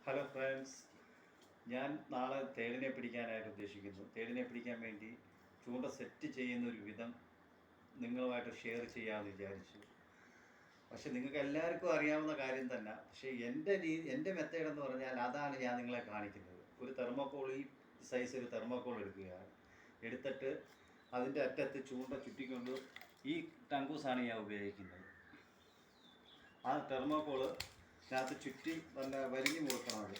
Hello friends, ഞാൻ നാളെ തേടിനെ പിടിക്കാനായിട്ട് ഉദ്ദേശിക്കുന്നു. തേടിനെ പിടിക്കാൻ വേണ്ടി ചൂണ്ട സെറ്റ് ചെയ്യുന്ന ഒരു വിധം നിങ്ങളുമായിട്ട് ഷെയർ ചെയ്യാമെന്ന് വിചാരിച്ചു. പക്ഷെ നിങ്ങൾക്ക് എല്ലാവർക്കും അറിയാവുന്ന കാര്യം തന്നെ. പക്ഷേ എൻ്റെ മെത്തേഡ് എന്ന് പറഞ്ഞാൽ അതാണ് ഞാൻ നിങ്ങളെ കാണിക്കുന്നത്. ഒരു തെർമോക്കോൾ, ഈ സൈസ് ഒരു തെർമോക്കോൾ എടുക്കുകയാണ്. എടുത്തിട്ട് അതിൻ്റെ അറ്റത്ത് ചൂണ്ട ചുറ്റിക്കൊണ്ട് ഈ ടങ്കൂസാണ് ഞാൻ ഉപയോഗിക്കുന്നത്. ആ തെർമോക്കോള് അതിനകത്ത് ചുറ്റി നല്ല വലിഞ്ഞ് മുറുക്കണം.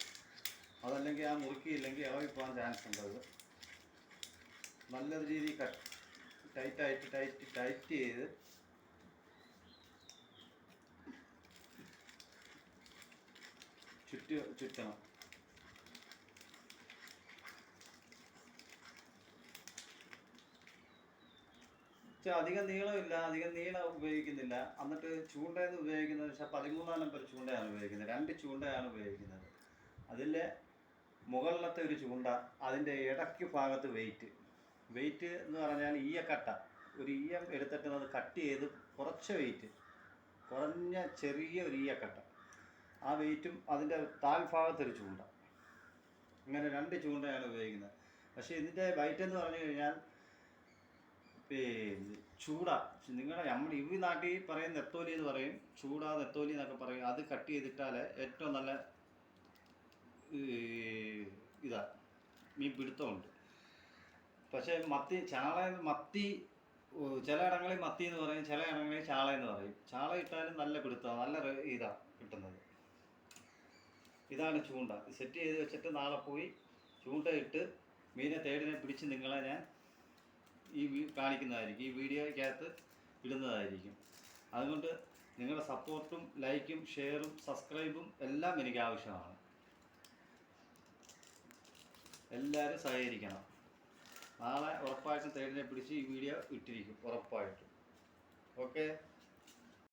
അതല്ലെങ്കിൽ ആ മുറുക്കിയില്ലെങ്കിൽ ഇളകിപ്പോകാൻ ചാൻസ് ഉണ്ട്. അത് നല്ല രീതിയിൽ ടൈറ്റ് ചെയ്ത് ചുറ്റണം. അധികം നീളമില്ല, അധികം നീളം ഉപയോഗിക്കുന്നില്ല. എന്നിട്ട് ചൂണ്ടയെന്ന് ഉപയോഗിക്കുന്നത് വെച്ചാൽ 13 നമ്പർ ചൂണ്ടയാണ് ഉപയോഗിക്കുന്നത്. 2 ചൂണ്ടയാണ് ഉപയോഗിക്കുന്നത്. അതിലെ മുകളിലത്തെ ഒരു ചൂണ്ട, അതിൻ്റെ ഇടയ്ക്ക് ഭാഗത്ത് വെയിറ്റ് എന്ന് പറഞ്ഞാൽ ഈയക്കട്ട. ഒരു ഈയം എടുത്തിട്ട് അത് കട്ട് ചെയ്ത് കുറഞ്ഞ ചെറിയ ഒരു ഈയക്കട്ട, ആ വെയിറ്റും അതിൻ്റെ താഴ്ഭാഗത്തൊരു ചൂണ്ട. ഇങ്ങനെ 2 ചൂണ്ടയാണ് ഉപയോഗിക്കുന്നത്. പക്ഷേ ഇതിൻ്റെ വൈറ്റ് എന്ന് പറഞ്ഞു കഴിഞ്ഞാൽ ചൂട, നമ്മൾ ഈ നാട്ടിൽ പറയും നെത്തോലി എന്ന് പറയും, ചൂട നെത്തോലി എന്നൊക്കെ പറയും. അത് കട്ട് ചെയ്തിട്ടാൽ ഏറ്റവും നല്ല മീൻ പിടുത്തമുണ്ട്. പക്ഷേ മത്തി ചില ഇടങ്ങളിൽ മത്തി എന്ന് പറയും, ചില ഇടങ്ങളിൽ ചാള എന്ന് പറയും. ചാള ഇട്ടാലും നല്ല പിടുത്തമാണ്, നല്ല കിട്ടുന്നത്. ഇതാണ് ചൂണ്ട. സെറ്റ് ചെയ്ത് വെച്ചിട്ട് നാളെ പോയി ചൂണ്ടയിട്ട് മീനെ തേടിനെ പിടിച്ച് നിങ്ങളെ ഞാൻ കാണിക്കുന്നതായിരിക്കും, ഈ വീഡിയോയ്ക്കകത്ത് ഇടുന്നതായിരിക്കും. അതുകൊണ്ട് നിങ്ങളുടെ സപ്പോർട്ടും ലൈക്കും ഷെയറും സബ്സ്ക്രൈബും എല്ലാം എനിക്ക് ആവശ്യമാണ്. എല്ലാവരും സഹകരിക്കണം. നാളെ ഉറപ്പായിട്ടും തേടിനെ പിടിച്ച് ഈ വീഡിയോ ഇട്ടിരിക്കും, ഉറപ്പായിട്ടും. ഓക്കെ.